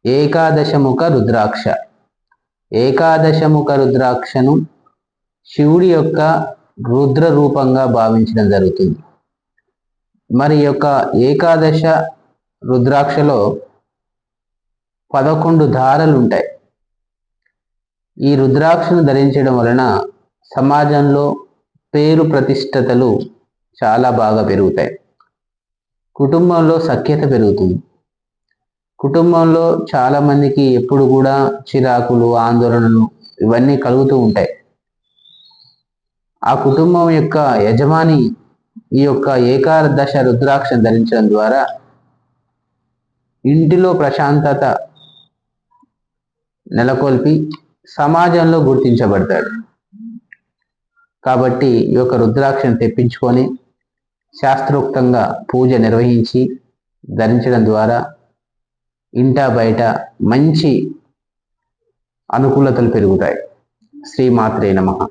ఏకాదశముఖ రుద్రాక్ష. ఏకాదశముఖ రుద్రాక్షను శివుడి యొక్క రుద్ర రూపంగా భావించడం జరుగుతుంది. మరి యొక్క ఏకాదశ రుద్రాక్షలో 11 ధారలు ఉంటాయి. ఈ రుద్రాక్షను ధరించడం వలన సమాజంలో పేరు ప్రతిష్టతలు చాలా బాగా పెరుగుతాయి. కుటుంబంలో సఖ్యత పెరుగుతుంది. కుటుంబంలో చాలామందికి ఎప్పుడు కూడా చిరాకులు, ఆందోళనలు ఇవన్నీ కలుగుతూ ఉంటాయి. ఆ కుటుంబం యొక్క యజమాని ఈ యొక్క ఏకాదశ రుద్రాక్షను ధరించడం ద్వారా ఇంటిలో ప్రశాంతత నెలకొల్పి సమాజంలో గుర్తించబడతాడు. కాబట్టి ఈ యొక్క రుద్రాక్షను తెప్పించుకొని శాస్త్రోక్తంగా పూజ నిర్వహించి ధరించడం ద్వారా ఇంటా బయట మంచి అనుకూలతలు పెరుగుతాయి. శ్రీమాత్రే నమః.